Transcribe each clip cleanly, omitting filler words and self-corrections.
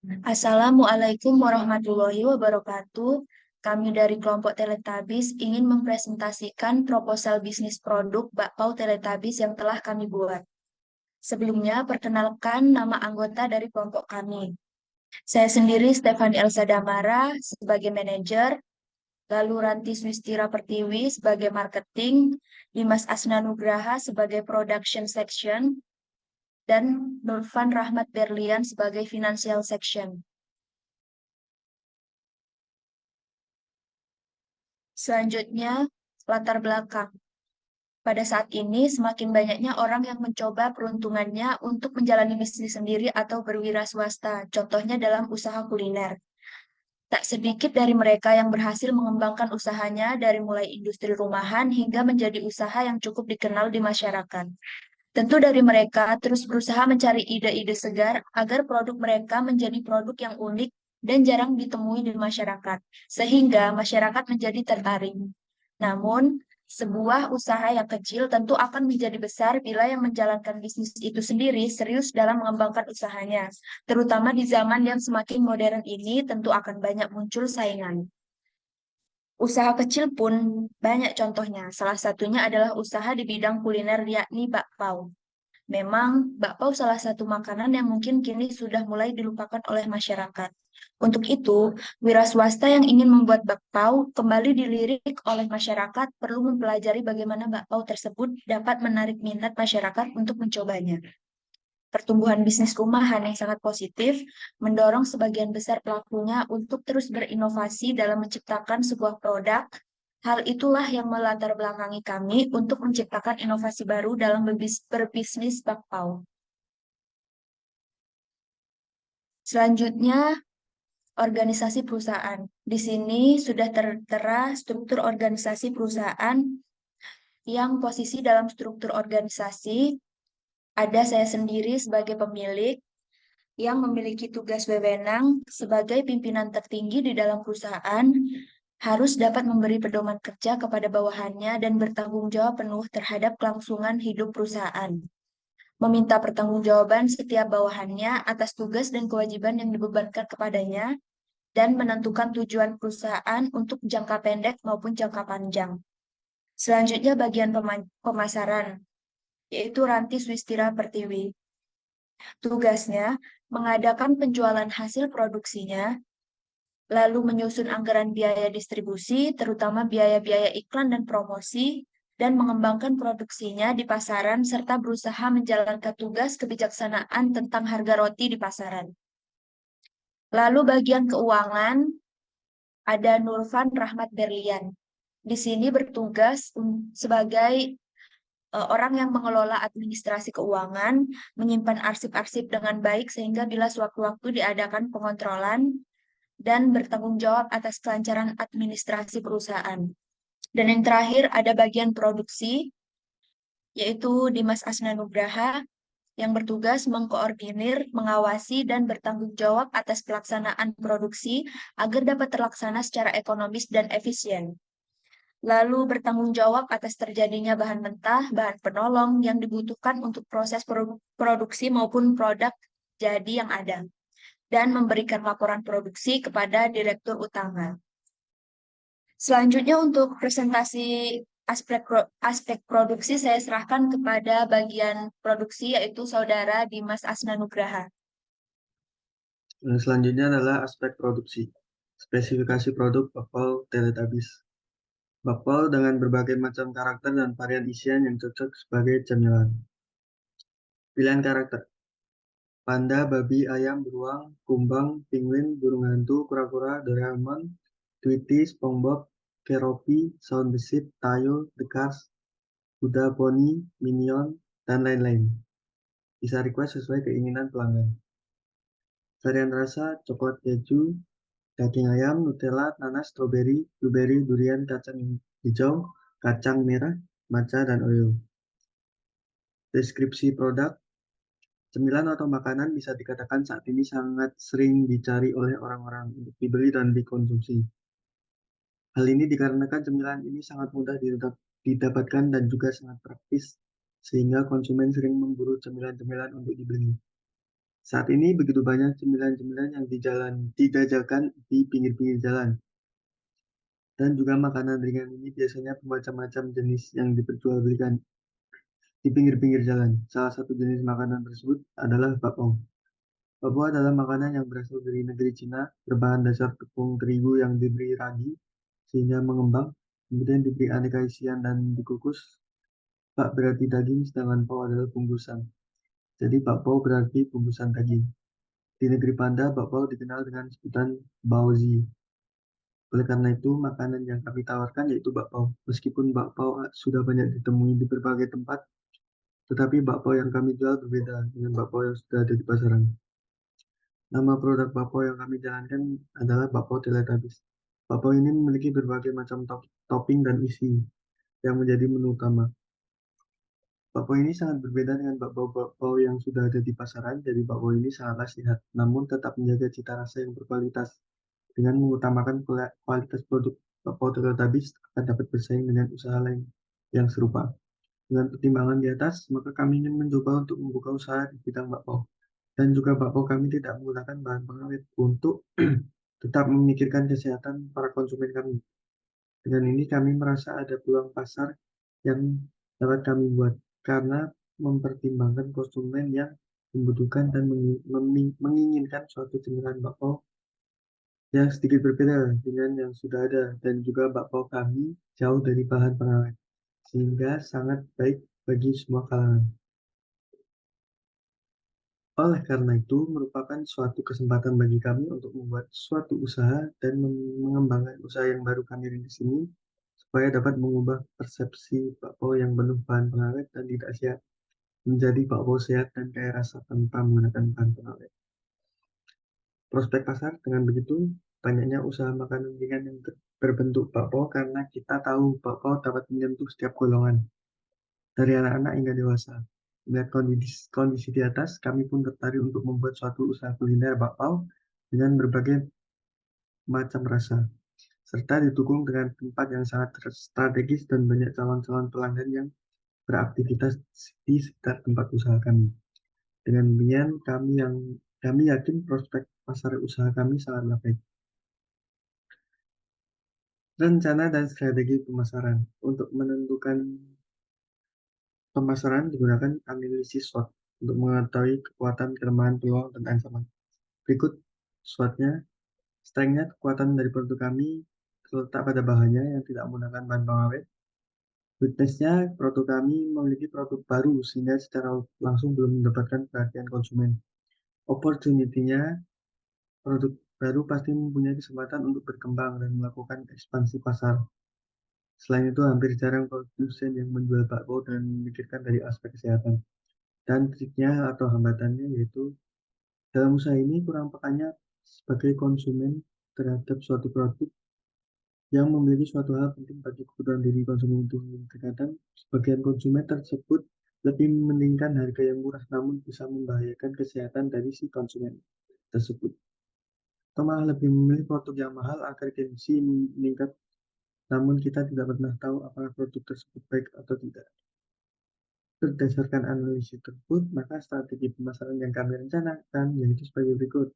Assalamualaikum warahmatullahi wabarakatuh. Kami dari kelompok Teletubbies ingin mempresentasikan proposal bisnis produk bakpao Teletubbies yang telah kami buat. Sebelumnya, perkenalkan nama anggota dari kelompok kami. Saya sendiri Stefani Elsa Damara sebagai manajer, lalu Ranti Swistira Pertiwi sebagai marketing, Dimas Asna Nugraha sebagai production section, dan Nurfan Rahmat Berlian sebagai financial section. Selanjutnya, latar belakang. Pada saat ini, semakin banyaknya orang yang mencoba peruntungannya untuk menjalani bisnis sendiri atau berwira swasta, contohnya dalam usaha kuliner. Tak sedikit dari mereka yang berhasil mengembangkan usahanya dari mulai industri rumahan hingga menjadi usaha yang cukup dikenal di masyarakat. Tentu dari mereka terus berusaha mencari ide-ide segar agar produk mereka menjadi produk yang unik dan jarang ditemui di masyarakat, sehingga masyarakat menjadi tertarik. Namun, sebuah usaha yang kecil tentu akan menjadi besar bila yang menjalankan bisnis itu sendiri serius dalam mengembangkan usahanya. Terutama di zaman yang semakin modern ini, tentu akan banyak muncul saingan. Usaha kecil pun banyak contohnya. Salah satunya adalah usaha di bidang kuliner yakni bakpao. Memang bakpao salah satu makanan yang mungkin kini sudah mulai dilupakan oleh masyarakat. Untuk itu, wira swasta yang ingin membuat bakpao kembali dilirik oleh masyarakat perlu mempelajari bagaimana bakpao tersebut dapat menarik minat masyarakat untuk mencobanya. Pertumbuhan bisnis rumahan yang sangat positif mendorong sebagian besar pelakunya untuk terus berinovasi dalam menciptakan sebuah produk. Hal itulah yang melatar belakangi kami untuk menciptakan inovasi baru dalam berbisnis bakpao. Selanjutnya, organisasi perusahaan. Di sini sudah tertera struktur organisasi perusahaan yang posisi dalam struktur organisasi ada saya sendiri sebagai pemilik, yang memiliki tugas wewenang sebagai pimpinan tertinggi di dalam perusahaan harus dapat memberi pedoman kerja kepada bawahannya dan bertanggung jawab penuh terhadap kelangsungan hidup perusahaan. Meminta pertanggungjawaban setiap bawahannya atas tugas dan kewajiban yang dibebankan kepadanya dan menentukan tujuan perusahaan untuk jangka pendek maupun jangka panjang. Selanjutnya bagian pemasaran, yaitu Ranti Swistira Pertiwi. Tugasnya mengadakan penjualan hasil produksinya, lalu menyusun anggaran biaya distribusi, terutama biaya-biaya iklan dan promosi, dan mengembangkan produksinya di pasaran, serta berusaha menjalankan tugas kebijaksanaan tentang harga roti di pasaran. Lalu bagian keuangan, ada Nurfan Rahmat Berlian. Di sini bertugas sebagai orang yang mengelola administrasi keuangan, menyimpan arsip-arsip dengan baik sehingga bila sewaktu-waktu diadakan pengontrolan, dan bertanggung jawab atas kelancaran administrasi perusahaan. Dan yang terakhir ada bagian produksi, yaitu Dimas Asna Nugraha, yang bertugas mengkoordinir, mengawasi, dan bertanggung jawab atas pelaksanaan produksi agar dapat terlaksana secara ekonomis dan efisien. Lalu bertanggung jawab atas terjadinya bahan mentah, bahan penolong yang dibutuhkan untuk proses produksi maupun produk jadi yang ada, dan memberikan laporan produksi kepada direktur utama. Selanjutnya untuk presentasi aspek produksi saya serahkan kepada bagian produksi yaitu Saudara Dimas Asna Nugraha. Selanjutnya adalah aspek produksi. Spesifikasi produk bakpao Teletubbies. Bakpao dengan berbagai macam karakter dan varian isian yang cocok sebagai cemilan. Pilihan karakter. Panda, babi, ayam, beruang, kumbang, penguin, burung hantu, kura-kura, Doraemon, Tweety, SpongeBob, Keroppi, Sound the Sheep, Tayo, The Cars, Kuda, Poni, Minion, dan lain-lain. Bisa request sesuai keinginan pelanggan. Varian rasa, coklat keju, daging ayam, Nutella, nanas, stroberi, blueberry, durian, kacang hijau, kacang merah, matcha, dan Oreo. Deskripsi produk. Cemilan atau makanan bisa dikatakan saat ini sangat sering dicari oleh orang-orang untuk dibeli dan dikonsumsi. Hal ini dikarenakan cemilan ini sangat mudah didapatkan dan juga sangat praktis, sehingga konsumen sering memburu cemilan-cemilan untuk dibeli. Saat ini begitu banyak cemilan-cemilan yang dijajakan di pinggir-pinggir jalan. Dan juga makanan ringan ini biasanya bermacam-macam jenis yang diperjualbelikan di pinggir-pinggir jalan. Salah satu jenis makanan tersebut adalah bakpao. Bakpao adalah makanan yang berasal dari negeri Cina, berbahan dasar tepung terigu yang diberi ragi sehingga mengembang, kemudian diberi aneka isian dan dikukus. Bak berarti daging, sedangkan pao adalah bungkusan. Jadi bakpao berarti bungkusan daging. Di negeri Panda, bakpao dikenal dengan sebutan baozi. Oleh karena itu, makanan yang kami tawarkan yaitu bakpao. Meskipun bakpao sudah banyak ditemui di berbagai tempat, tetapi bakpao yang kami jual berbeda dengan bakpao yang sudah ada di pasaran. Nama produk bakpao yang kami jalankan adalah bakpao Teletubbies. Bakpao ini memiliki berbagai macam topping dan isi yang menjadi menu utama. Bakpao ini sangat berbeda dengan bakpao-bakpao yang sudah ada di pasaran, jadi bakpao ini sangatlah sehat, namun tetap menjaga cita rasa yang berkualitas. Dengan mengutamakan kualitas produk, bakpao Teletubbies akan dapat bersaing dengan usaha lain yang serupa. Dengan pertimbangan di atas, maka kami ingin mencoba untuk membuka usaha di bidang bakpao. Dan juga bakpao kami tidak menggunakan bahan pengawet untuk tetap memikirkan kesehatan para konsumen kami. Dengan ini kami merasa ada peluang pasar yang dapat kami buat karena mempertimbangkan konsumen yang membutuhkan dan menginginkan suatu cemilan bakpao yang sedikit berbeda dengan yang sudah ada dan juga bakpao kami jauh dari bahan pengawet sehingga sangat baik bagi semua kalangan. Oleh karena itu, merupakan suatu kesempatan bagi kami untuk membuat suatu usaha dan mengembangkan usaha yang baru kami rintis ini supaya dapat mengubah persepsi bakpao yang penuh bahan pengawet dan tidak sehat menjadi bakpao sehat dan kaya rasa tanpa menggunakan bahan pengawet. Prospek pasar dengan begitu, banyaknya usaha makanan ringan yang berbentuk bakpao karena kita tahu bakpao dapat menyentuh setiap golongan, dari anak-anak hingga dewasa. Melihat kondisi di atas, kami pun tertarik untuk membuat suatu usaha kuliner bakpao dengan berbagai macam rasa, serta didukung dengan tempat yang sangat strategis dan banyak calon-calon pelanggan yang beraktivitas di sekitar tempat usaha kami. Dengan demikian, kami yakin prospek pasar usaha kami sangatlah baik. Rencana dan strategi pemasaran. Untuk menentukan pemasaran digunakan analisis SWOT untuk mengetahui kekuatan, kelemahan, peluang, dan ancaman. Berikut SWOT-nya. Strength-nya, kekuatan dari produk kami terletak pada bahannya yang tidak menggunakan bahan pengawet. Weakness-nya, produk kami memiliki produk baru sehingga secara langsung belum mendapatkan perhatian konsumen. Opportunity-nya, produk baru pasti mempunyai kesempatan untuk berkembang dan melakukan ekspansi pasar. Selain itu, hampir jarang produsen yang menjual bakpao dan memikirkan dari aspek kesehatan. Dan triknya atau hambatannya yaitu dalam usaha ini kurang pekanya sebagai konsumen terhadap suatu produk yang memiliki suatu hal penting bagi kebutuhan diri konsumen itu. Terkadang sebagian konsumen tersebut lebih mementingkan harga yang murah namun bisa membahayakan kesehatan dari si konsumen tersebut. Atau malah lebih memilih produk yang mahal agar gengsi meningkat, namun kita tidak pernah tahu apakah produk tersebut baik atau tidak. Berdasarkan analisis tersebut, maka strategi pemasaran yang kami rencanakan yaitu sebagai berikut.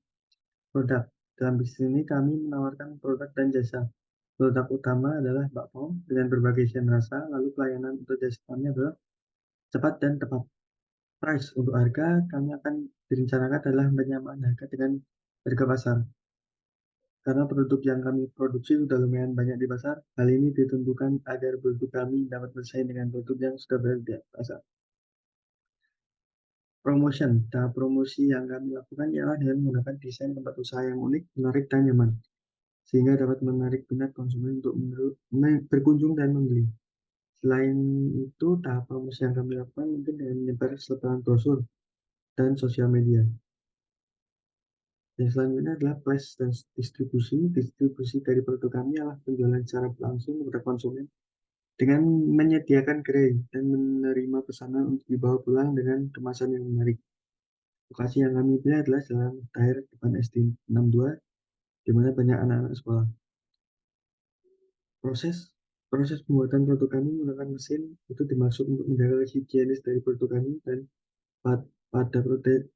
Produk. Dalam bisnis ini kami menawarkan produk dan jasa. Produk utama adalah bakpao dengan berbagai isian rasa, lalu pelayanan untuk jasa kami adalah cepat dan tepat. Price untuk harga, kami akan direncanakan adalah penyamaan harga dengan harga pasar. Karena produk yang kami produksi sudah lumayan banyak di pasar, hal ini ditentukan agar produk kami dapat bersaing dengan produk yang sudah berada di pasar. Promotion. Tahap promosi yang kami lakukan ialah dengan menggunakan desain tempat usaha yang unik, menarik, dan nyaman, sehingga dapat menarik minat konsumen untuk berkunjung dan membeli. Selain itu, tahap promosi yang kami lakukan mungkin dengan menyebar selebaran brosur dan sosial media. Yang selanjutnya adalah flash dan distribusi. Distribusi dari produk kami adalah penjualan secara langsung kepada konsumen dengan menyediakan gerai dan menerima pesanan untuk dibawa pulang dengan kemasan yang menarik. Lokasi yang kami pilih adalah Jalan Tahir depan SD 62, di mana banyak anak-anak sekolah. Proses proses pembuatan produk kami menggunakan mesin itu dimaksud untuk menjaga higienis dari produk kami dan pada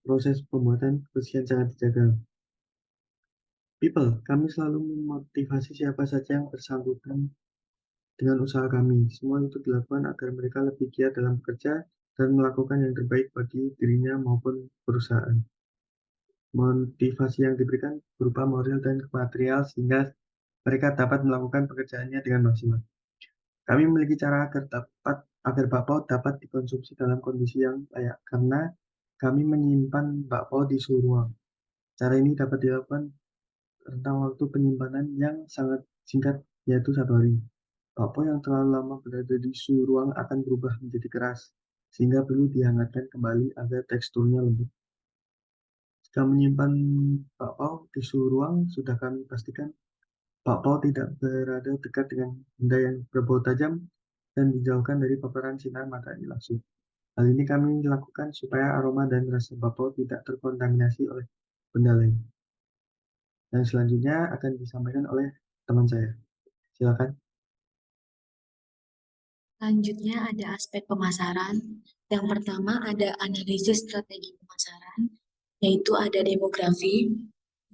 proses pembuatan kebersihan sangat dijaga. People, kami selalu memotivasi siapa saja yang bersangkutan dengan usaha kami. Semua itu dilakukan agar mereka lebih giat dalam bekerja dan melakukan yang terbaik bagi dirinya maupun perusahaan. Motivasi yang diberikan berupa moral dan material sehingga mereka dapat melakukan pekerjaannya dengan maksimal. Kami memiliki cara agar bakpao dapat dikonsumsi dalam kondisi yang layak karena kami menyimpan bakpao di suhu ruang. Cara ini dapat dilakukan rentang waktu penyimpanan yang sangat singkat, yaitu 1 hari. Bakpao yang terlalu lama berada di suhu ruang akan berubah menjadi keras, sehingga perlu dihangatkan kembali agar teksturnya lembut. Jika menyimpan bakpao di suhu ruang, sudah kami pastikan bakpao tidak berada dekat dengan benda yang berbau tajam dan dijauhkan dari paparan sinar matahari langsung. Hal ini kami lakukan supaya aroma dan rasa bakpao tidak terkontaminasi oleh benda lain. Dan selanjutnya akan disampaikan oleh teman saya. Silakan. Selanjutnya ada aspek pemasaran. Yang pertama ada analisis strategi pemasaran, yaitu ada demografi,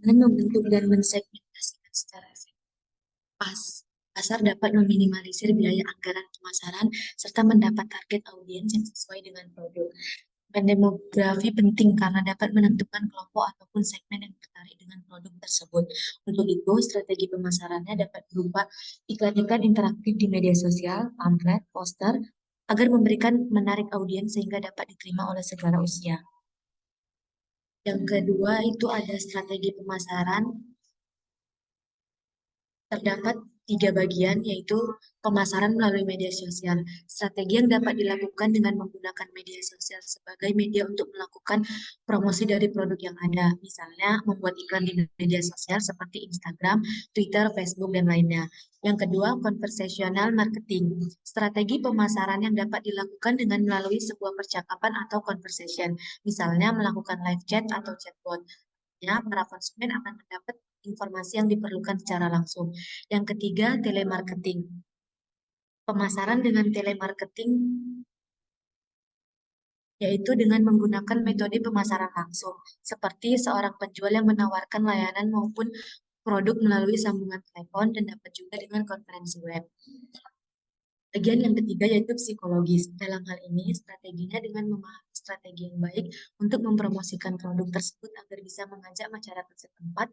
dengan membentuk dan mensegmentasikan secara efektif. Pasar dapat meminimalisir biaya anggaran pemasaran serta mendapat target audiens yang sesuai dengan produk. Dan demografi penting karena dapat menentukan kelompok ataupun segmen yang tertarik dengan produk tersebut. Untuk itu, strategi pemasarannya dapat berupa iklan-iklan interaktif di media sosial, pamflet, poster, agar menarik audiens sehingga dapat diterima oleh segala usia. Yang kedua itu ada strategi pemasaran. Terdapat 3 bagian, yaitu pemasaran melalui media sosial. Strategi yang dapat dilakukan dengan menggunakan media sosial sebagai media untuk melakukan promosi dari produk yang ada. Misalnya, membuat iklan di media sosial seperti Instagram, Twitter, Facebook, dan lainnya. Yang kedua, conversational marketing. Strategi pemasaran yang dapat dilakukan dengan melalui sebuah percakapan atau conversation. Misalnya, melakukan live chat atau chatbot. Para konsumen akan mendapat informasi yang diperlukan secara langsung. Yang ketiga, telemarketing. Pemasaran dengan telemarketing yaitu dengan menggunakan metode pemasaran langsung, seperti seorang penjual yang menawarkan layanan maupun produk melalui sambungan telepon dan dapat juga dengan konferensi web. Bagian yang ketiga yaitu psikologis. Dalam hal ini, strateginya dengan memahami strategi yang baik untuk mempromosikan produk tersebut agar bisa mengajak masyarakat setempat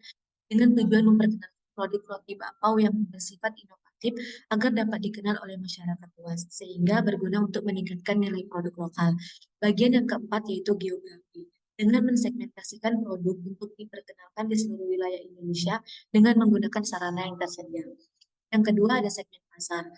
dengan tujuan memperkenalkan produk roti bakpao yang bersifat inovatif agar dapat dikenal oleh masyarakat luas, sehingga berguna untuk meningkatkan nilai produk lokal. Bagian yang keempat yaitu geografi. Dengan mensegmentasikan produk untuk diperkenalkan di seluruh wilayah Indonesia dengan menggunakan sarana yang tersedia. Yang kedua ada segmen pasar.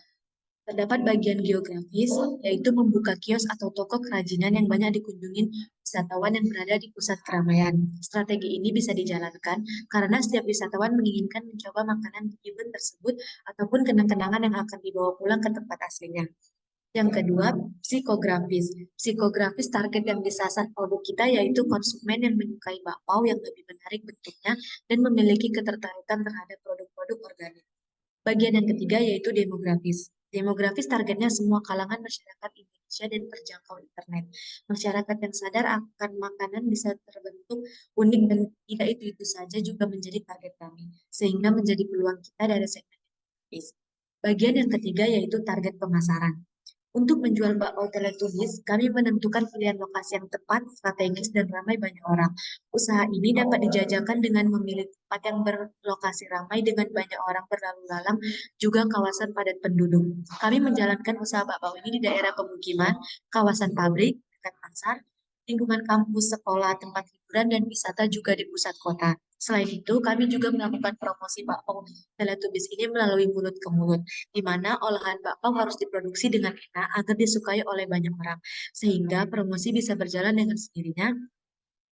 Terdapat bagian geografis, yaitu membuka kios atau toko kerajinan yang banyak dikunjungi wisatawan yang berada di pusat keramaian. Strategi ini bisa dijalankan karena setiap wisatawan menginginkan mencoba makanan di event tersebut ataupun kenang-kenangan yang akan dibawa pulang ke tempat aslinya. Yang kedua, psikografis. Psikografis target yang disasar produk kita yaitu konsumen yang menyukai bakpao yang lebih menarik bentuknya dan memiliki ketertarikan terhadap produk-produk organik. Bagian yang ketiga yaitu demografis. Demografis targetnya semua kalangan masyarakat Indonesia dan terjangkau internet. Masyarakat yang sadar akan makanan bisa terbentuk unik dan tidak itu saja juga menjadi target kami, sehingga menjadi peluang kita dari segmen demografis. Bagian yang ketiga yaitu target pemasaran. Untuk menjual bakpao Teletubbies, kami menentukan pilihan lokasi yang tepat, strategis, dan ramai banyak orang. Usaha ini dapat dijajakan dengan memilih tempat yang berlokasi ramai dengan banyak orang berlalu lalang, juga kawasan padat penduduk. Kami menjalankan usaha bakpao ini di daerah pemukiman, kawasan pabrik, dekat pasar, lingkungan kampus, sekolah, tempat hiburan, dan wisata juga di pusat kota. Selain itu, kami juga melakukan promosi bakpao Teletubbies ini melalui mulut ke mulut, di mana olahan bakpao harus diproduksi dengan enak agar disukai oleh banyak orang, sehingga promosi bisa berjalan dengan sendirinya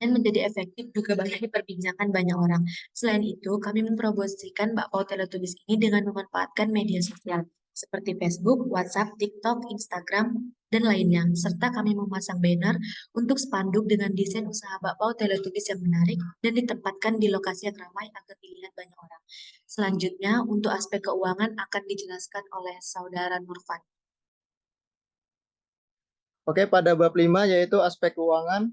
dan menjadi efektif juga banyak diperbincangkan banyak orang. Selain itu, kami mempromosikan bakpao Teletubbies ini dengan memanfaatkan media sosial seperti Facebook, WhatsApp, TikTok, Instagram, dan lainnya. Serta kami memasang banner untuk spanduk dengan desain usaha bakpao Teletubbies yang menarik dan ditempatkan di lokasi yang ramai agar dilihat banyak orang. Selanjutnya, untuk aspek keuangan akan dijelaskan oleh Saudara Nurfan. Oke, pada bab 5 yaitu aspek keuangan.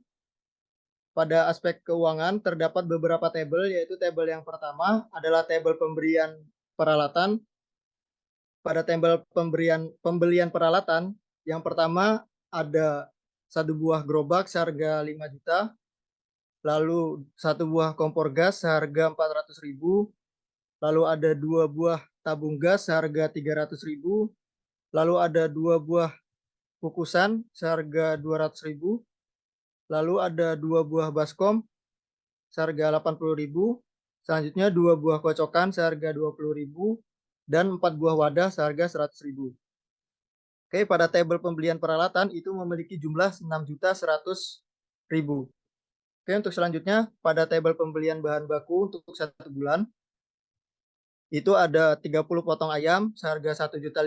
pada aspek keuangan terdapat beberapa tabel, yaitu tabel yang pertama adalah tabel pemberian peralatan. Pada tabel pembelian peralatan, yang pertama ada satu buah gerobak seharga 5 juta, lalu satu buah kompor gas seharga 400.000, lalu ada 2 buah tabung gas seharga 300.000, lalu ada 2 buah kukusan seharga 200.000, lalu ada 2 buah baskom seharga 80.000, selanjutnya 2 buah kocokan seharga 20.000, dan 4 buah wadah seharga 100.000. Oke, pada tabel pembelian peralatan itu memiliki jumlah 6.100.000. Oke, untuk selanjutnya pada tabel pembelian bahan baku untuk 1 bulan itu ada 30 potong ayam seharga 1.500.000,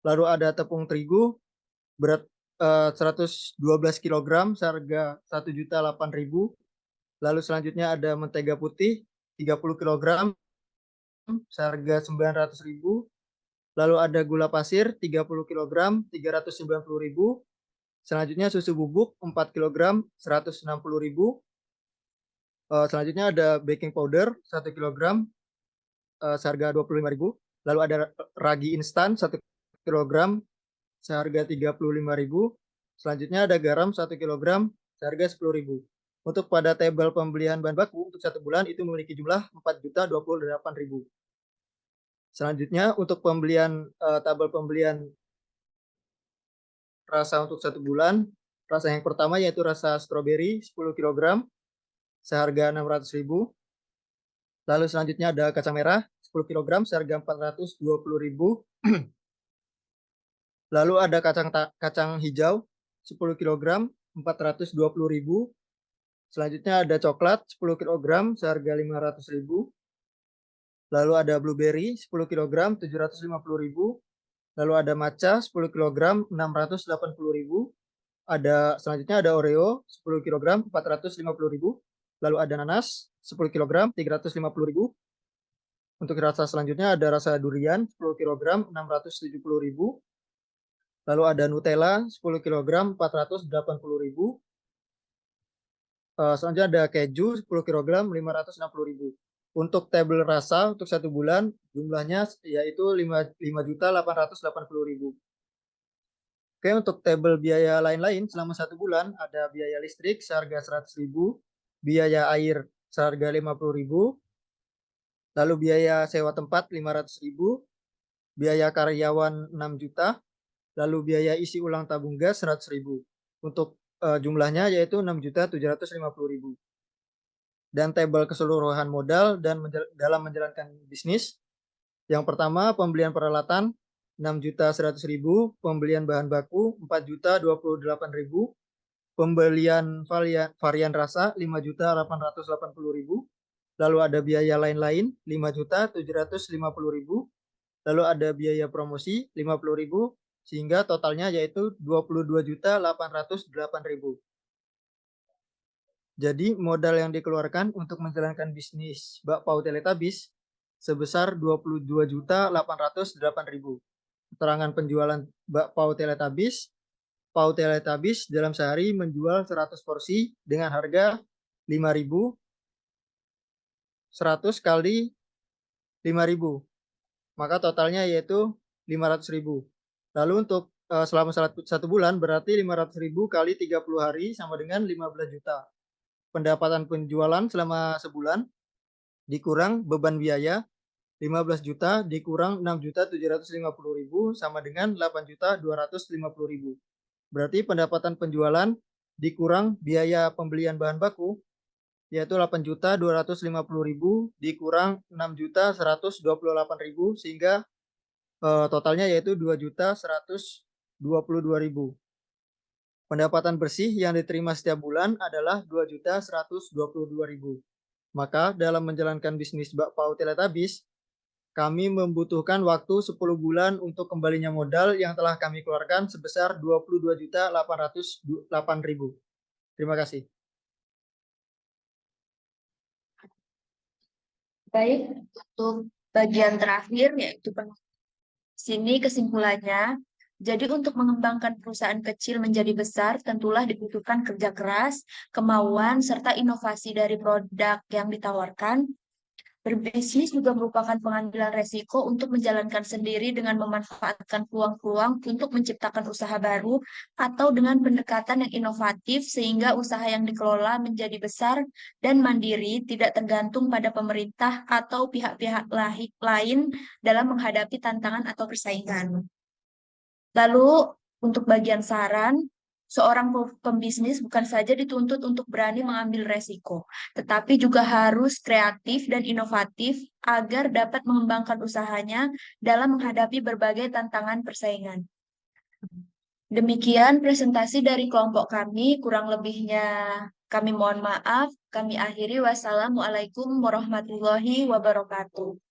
lalu ada tepung terigu berat 112 kg seharga 1.008.000, lalu selanjutnya ada mentega putih 30 kg seharga 900.000, lalu ada gula pasir 30 kg 390.000, selanjutnya susu bubuk 4 kg 160.000, selanjutnya ada baking powder 1 kg seharga 25.000, lalu ada ragi instan 1 kg seharga 35.000, selanjutnya ada garam 1 kg seharga 10.000. Untuk pada tabel pembelian bahan baku untuk 1 bulan itu memiliki jumlah 4.028.000. Selanjutnya untuk tabel pembelian rasa untuk 1 bulan, rasa yang pertama yaitu rasa stroberi 10 kg seharga 600.000. Lalu selanjutnya ada kacang merah 10 kg seharga 420.000. Lalu ada kacang hijau 10 kg 420.000. Selanjutnya ada coklat 10 kg seharga 500.000. Lalu ada blueberry 10 kg 750.000. Lalu ada matcha 10 kg 680.000. Selanjutnya ada Oreo 10 kg 450.000. Lalu ada nanas 10 kg 350.000. Untuk rasa selanjutnya ada rasa durian 10 kg 670.000. Lalu ada Nutella 10 kg 480.000. Selanjutnya ada keju 10 kg 560.000. Untuk tabel rasa untuk 1 bulan jumlahnya yaitu 5.880.000. Oke, untuk tabel biaya lain-lain selama 1 bulan ada biaya listrik seharga 100.000, biaya air seharga 50.000, lalu biaya sewa tempat 500.000, biaya karyawan 6 juta, lalu biaya isi ulang tabung gas 100.000. Untuk jumlahnya yaitu 6.750.000. Dan tabel keseluruhan modal dalam menjalankan bisnis. Yang pertama, pembelian peralatan 6.100.000, pembelian bahan baku 4.028.000, pembelian varian rasa 5.880.000, lalu ada biaya lain-lain 5.750.000, lalu ada biaya promosi 50.000, sehingga totalnya yaitu 22.808.000. Jadi modal yang dikeluarkan untuk menjalankan bisnis bakpao Teletubbies sebesar 22.808.000. Keterangan penjualan bakpao Teletubbies. Pao Teletubbies dalam sehari menjual 100 porsi dengan harga 5.000. 100 kali 5.000. Maka totalnya yaitu 500.000. Lalu untuk selama 1 bulan berarti 500.000 kali 30 hari sama dengan 15 juta. Pendapatan penjualan selama sebulan dikurang beban biaya 15 juta dikurang 6.750.000 sama dengan 8.250.000. Berarti pendapatan penjualan dikurang biaya pembelian bahan baku yaitu 8.250.000 dikurang 6.128.000 sehingga totalnya yaitu 2.122.000. Pendapatan bersih yang diterima setiap bulan adalah 2.122.000. Maka dalam menjalankan bisnis bakpao Teletubbies, kami membutuhkan waktu 10 bulan untuk kembalinya modal yang telah kami keluarkan sebesar 22.808.000. Terima kasih. Baik, untuk bagian terakhir yaitu sini kesimpulannya Jadi untuk mengembangkan perusahaan kecil menjadi besar, tentulah dibutuhkan kerja keras, kemauan, serta inovasi dari produk yang ditawarkan. Berbisnis juga merupakan pengambilan resiko untuk menjalankan sendiri dengan memanfaatkan peluang-peluang untuk menciptakan usaha baru atau dengan pendekatan yang inovatif sehingga usaha yang dikelola menjadi besar dan mandiri, tidak tergantung pada pemerintah atau pihak-pihak lain dalam menghadapi tantangan atau persaingan. Lalu, untuk bagian saran, seorang pembisnis bukan saja dituntut untuk berani mengambil resiko, tetapi juga harus kreatif dan inovatif agar dapat mengembangkan usahanya dalam menghadapi berbagai tantangan persaingan. Demikian presentasi dari kelompok kami, kurang lebihnya kami mohon maaf. Kami akhiri, wassalamualaikum warahmatullahi wabarakatuh.